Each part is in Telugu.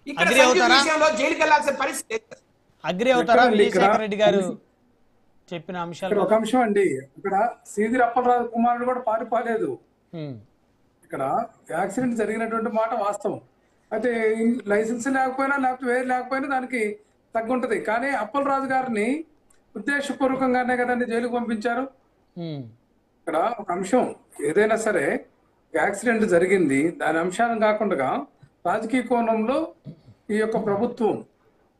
ఇక్కడ అగ్రి సంజీవ్ అవుతారా? విషయంలో జైలుకి వెళ్లాల్సిన పరిస్థితి లేదు. అగ్రి అవుతారా విజయశేఖర రెడ్డి గారు చెప్పిన ఇక్కడ అంశాలు? ఒక అంశం అండి. ఇక్కడ సీదిరి అప్పలరాజు కుమారుడు కూడా పారిపోలేదు. ఇక్కడ యాక్సిడెంట్ జరిగినటువంటి మాట వాస్తవం. అయితే లైసెన్స్ లేకపోయినా లేకపోతే వేరు లేకపోయినా దానికి తగ్గుంటది. కానీ అప్పలరాజు గారిని ఉద్దేశపూర్వకంగానే కదండి జైలుకు పంపించారు. ఇక్కడ ఒక అంశం ఏదైనా సరే యాక్సిడెంట్ జరిగింది, దాని అంశాన్ని కాకుండా రాజకీయ కోణంలో ఈ యొక్క ప్రభుత్వం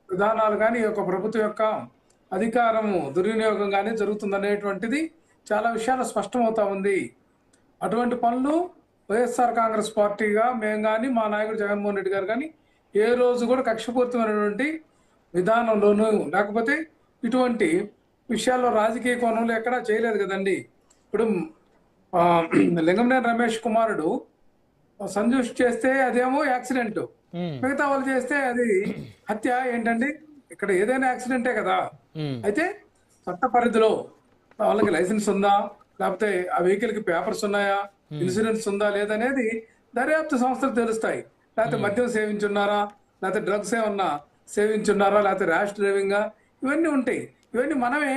విధానాలు కానీ ఈ యొక్క ప్రభుత్వం యొక్క అధికారము దుర్వినియోగం కానీ జరుగుతుందనేటువంటిది చాలా విషయాలు స్పష్టమవుతా ఉంది. అటువంటి పనులు వైఎస్ఆర్ కాంగ్రెస్ పార్టీగా మేము కానీ మా నాయకుడు జగన్మోహన్ రెడ్డి గారు కానీ ఏ రోజు కూడా కక్షపూరితమైనటువంటి విధానంలోనూ లేకపోతే ఇటువంటి విషయాల్లో రాజకీయ కోణంలో ఎక్కడా చేయలేదు కదండి. ఇప్పుడు లింగంనేని రమేష్ కుమారుడు సంజూష్ చేస్తే అదేమో యాక్సిడెంట్, మిగతా వాళ్ళు చేస్తే అది హత్య. ఏంటండి ఇక్కడ ఏదైనా యాక్సిడెంటే కదా. అయితే చట్ట పరిధిలో వాళ్ళకి లైసెన్స్ ఉందా, లేకపోతే ఆ వెహికల్ కి పేపర్స్ ఉన్నాయా, ఇన్సూరెన్స్ ఉందా లేదనేది దర్యాప్తు సంస్థలు తెలుస్తాయి. లేకపోతే మద్యం సేవించున్నారా, లేకపోతే డ్రగ్స్ ఏమన్నా సేవించున్నారా, లేకపోతే ర్యాష్ డ్రైవింగ్, ఇవన్నీ ఉంటాయి. ఇవన్నీ మనమే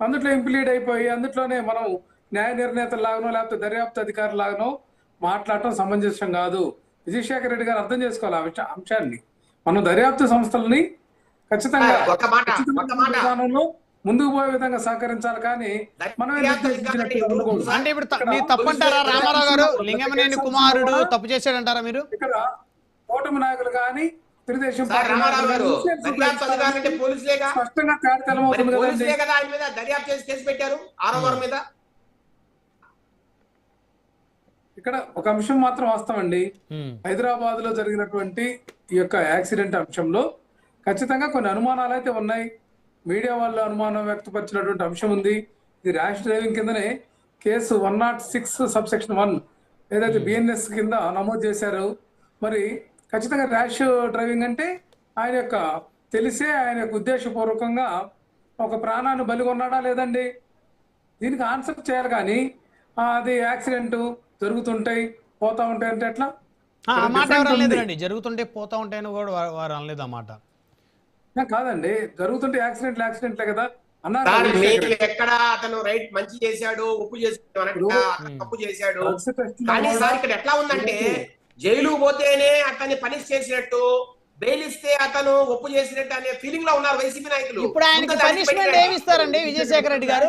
అందుట్లో ఇంప్లీడ్ అయిపోయి అందుట్లోనే మనం న్యాయ నిర్ణేతలాగానో లేకపోతే దర్యాప్తు అధికారులాగానో మాట్లాడటం సమంజసం కాదు. విజయశేఖర రెడ్డి గారు అర్థం చేసుకోవాలి ఆ అంశాన్ని. మనం దర్యాప్తు సంస్థలని ఖచ్చితంగా విధానంలో ముందుకు పోయే విధంగా సహకరించాలి. కానీ మనమే అంటే ఇప్పుడు మీరు తప్పంటారా రామారావు గారు? లింగమనేని కుమారుడు తప్పు చేశాడంటారా మీరు? ఇక్కడ కూటమి నాయకులు కానీ తెలుగుదేశం స్పష్టంగా ఇక్కడ ఒక అంశం మాత్రం వాస్తవండి. హైదరాబాద్ లో జరిగినటువంటి ఈ యొక్క యాక్సిడెంట్ అంశంలో ఖచ్చితంగా కొన్ని అనుమానాలు అయితే ఉన్నాయి. మీడియా వాళ్ళు అనుమానం వ్యక్తపరిచినటువంటి అంశం ఉంది. ఇది ర్యాష్ డ్రైవింగ్ కిందనే కేసు 106 సబ్సెక్షన్ 1 ఏదైతే బిఎన్ఎస్ కింద నమోదు చేశారు. మరి ఖచ్చితంగా ర్యాష్ డ్రైవింగ్ అంటే ఆయన యొక్క తెలిసే ఆయన యొక్క ఉద్దేశపూర్వకంగా ఒక ప్రాణాన్ని బలిగొన్నాడా లేదండి, దీనికి ఆన్సర్ చేయాలి. కానీ అది యాక్సిడెంట్ జరుగుతుంటాయి పోతా ఉంటాయి అంటే ఎట్లా? జరుగుతుంటే పోతా ఉంటాయని కూడా వారు అనలేదు అన్నమాట. కాదండి, జరుగుతుంటే యాక్సిడెంట్లే కదా అన్నారు. ఎక్కడ అతను రైట్ మంచి చేశాడు, ఉప్పు చేశాడు, తప్పు చేశాడు. కానీ సార్ ఇక్కడ ఎట్లా ఉందంటే జైలు పోతేనే అతన్ని పనిష్ చేసినట్టు, బెయిల్ ఇస్తే అతను ఒప్పు చేసినట్టు అనే ఫీలింగ్ లో ఉన్నారు వైసీపీ నాయకులు. ఇప్పుడు ఆయనకి పనిష్మెంట్ ఏమి ఇస్తారండి విజయశేఖర రెడ్డి గారు?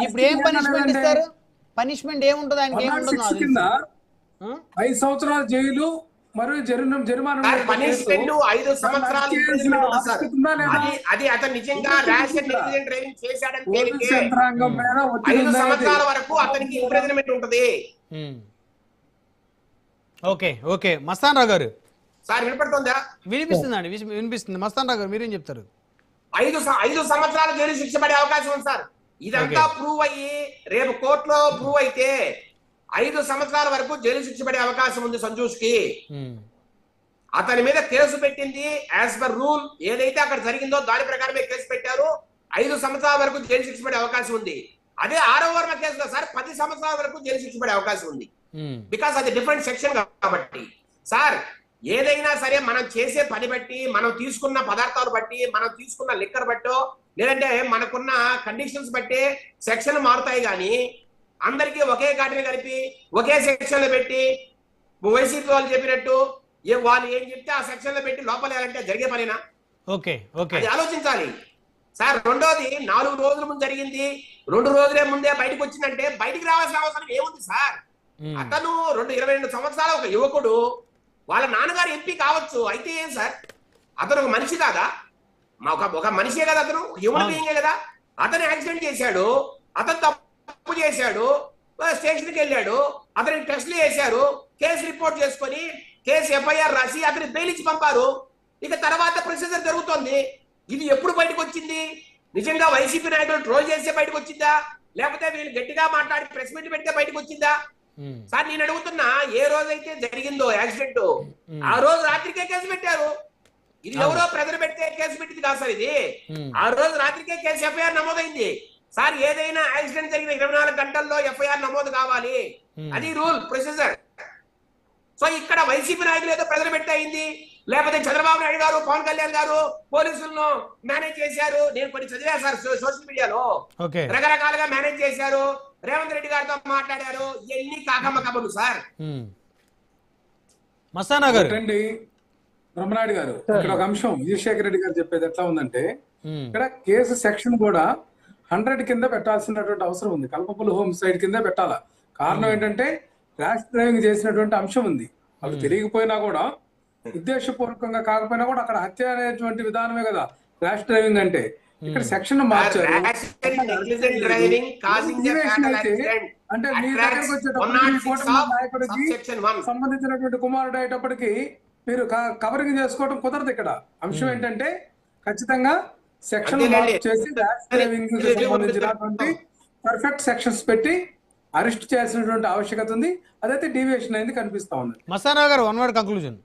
ఇప్పుడు ఏం పనిష్మెంట్ ఇస్తారు? పనిష్మెంట్ ఏముంటుంది ఆయనకి? ఏముంటుంది? 5 సంవత్సరాల జైలు మరియు జరిమానా. పనిష్మెంట్ 5 సంవత్సరాలు. అది అతను నిజంగా ర్యాష్ డ్రైవింగ్ చేశాడని తేలితే 5 సంవత్సరాల వరకు అతనికి ఇంప్రిజన్మెంట్ ఉంటుంది. ఓకే ఓకే మస్తాన్ రావు గారు సార్ వినపడుతుందా? వినిపిస్తుందండి, వినిపిస్తుంది. మస్తాన్ రావు గారు మీరేం చెప్తారు? 5 సంవత్సరాల జైలు శిక్ష పడే అవకాశం ఉంది సార్. ఇదంతా ప్రూవ్ అయ్యి రేపు కోర్టులో ప్రూవ్ అయితే 5 సంవత్సరాల వరకు జైలు శిక్ష పడే అవకాశం ఉంది సంజూష్ కి. అతని మీద కేసు పెట్టింది యాజ్ పర్ రూల్ ఏదైతే అక్కడ జరిగిందో దాని ప్రకారమే కేసు పెట్టారు. 5 సంవత్సరాల వరకు జైలు శిక్ష పడే అవకాశం ఉంది. అదే 6వ వర్మ కేసులో సార్ 10 సంవత్సరాల వరకు జైలు శిక్ష పడే అవకాశం ఉంది. బికాస్ అది డిఫరెంట్ సెక్షన్ కాబట్టి. సార్ ఏదైనా సరే మనం చేసే పని బట్టి, మనం తీసుకున్న పదార్థాలు బట్టి, మనం తీసుకున్న లిక్కర్ బట్టో లేదంటే మనకున్న కండిషన్స్ బట్టి సెక్షన్ మారుతాయి. కానీ అందరికీ ఒకే ఘాటిని కలిపి ఒకే సెక్షన్ లో పెట్టి వైసీపీ వాళ్ళు చెప్పినట్టు వాళ్ళు ఏం చెప్తే ఆ సెక్షన్ లో పెట్టి లోపలేయాలంటే జరిగే పనేనా? అది ఆలోచించాలి సార్. రెండోది 4 రోజుల ముందు జరిగింది, 2 రోజులే ముందే బయటకు వచ్చిందంటే బయటికి రావాల్సిన అవసరం ఏముంది సార్? అతను 22 సంవత్సరాల ఒక యువకుడు, వాళ్ళ నాన్నగారు ఎంపీ కావచ్చు. అయితే ఏం సార్, అతను ఒక మనిషి కాదా? ఒక మనిషే కదా, అతను హ్యూమన్ బీయింగే కదా. అతను యాక్సిడెంట్ చేశాడు, అతను తప్పు చేశాడు, స్టేషన్కి వెళ్ళాడు, అతనికి టెస్టులు చేశారు, కేసు రిపోర్ట్ చేసుకొని కేసు ఎఫ్ఐఆర్ రాసి అతని బెయిల్ ఇచ్చి పంపారు. ఇక తర్వాత ప్రొసీజర్ జరుగుతోంది. ఇది ఎప్పుడు బయటకు వచ్చింది? నిజంగా వైసీపీ నాయకులు ట్రోల్ చేస్తే బయటకు వచ్చిందా, లేకపోతే వీళ్ళు గట్టిగా మాట్లాడి ప్రెస్ మీట్ పెడితే బయటకు వచ్చిందా? సార్ నేను అడుగుతున్నా, ఏ రోజైతే జరిగిందో యాక్సిడెంట్ ఆ రోజు రాత్రికే కేసు పెట్టారు. ఇది ఎవరో ప్రజలు పెడితే కేసు పెట్టింది కాదు సార్. ఇది ఆ రోజు రాత్రికే కేసు ఎఫ్ఐఆర్ నమోదైంది సార్. ఏదైనా యాక్సిడెంట్ జరిగిన 24 గంటల్లో ఎఫ్ఐఆర్ నమోదు కావాలి. అది రూల్ ప్రొసీజర్. సో ఇక్కడ వైసీపీ నాయకులు ఏదో ప్రజలు పెట్టయింది, లేకపోతే చంద్రబాబు నాయుడు గారు, పవన్ కళ్యాణ్ గారు పోలీసులను మేనేజ్ చేశారు. నేను కొన్ని చదివా సార్ సోషల్ మీడియాలో, రకరకాలుగా మేనేజ్ చేశారు, రేవంత్ రెడ్డి గారితో మాట్లాడారు. ఎన్ని కాకమ్మ కబుర్లు సార్. మస్తానా గారు, బ్రహ్మనాయుడు గారు, ఇక్కడ ఒక అంశం విజయశేఖర రెడ్డి గారు చెప్పేది ఎట్లా ఉందంటే, ఇక్కడ కేసు సెక్షన్ కూడా 100 కింద పెట్టాల్సినటువంటి అవసరం ఉంది. కల్పపుల్ హోమ్ సైడ్ కింద పెట్టాలా. కారణం ఏంటంటే ర్యాష్ డ్రైవింగ్ చేసినటువంటి అంశం ఉంది. అది తెలియకపోయినా కూడా, ఉద్దేశపూర్వకంగా కాకపోయినా కూడా అక్కడ హత్య అనేటువంటి విధానమే కదా ర్యాష్ డ్రైవింగ్ అంటే. ఇక్కడ సెక్షన్ మార్చారు. అంటే మీ దగ్గరకు వచ్చేటప్పుడు నాయకుడికి సంబంధించినటువంటి కుమారుడు అయ్యేటప్పటికి మీరు కవరింగ్ చేసుకోవడం కుదరదు. ఇక్కడ అంశం ఏంటంటే ఖచ్చితంగా సెక్షన్ చేసి ర్యాష్ డ్రైవింగ్ సంబంధించినటువంటి పర్ఫెక్ట్ సెక్షన్స్ పెట్టి అరెస్ట్ చేయాల్సినటువంటి ఆవశ్యకత ఉంది. అదైతే డీవియేషన్ అయింది కనిపిస్తా ఉంది. మస్తానా గారు, వన్ వర్డ్ కంక్లూజన్.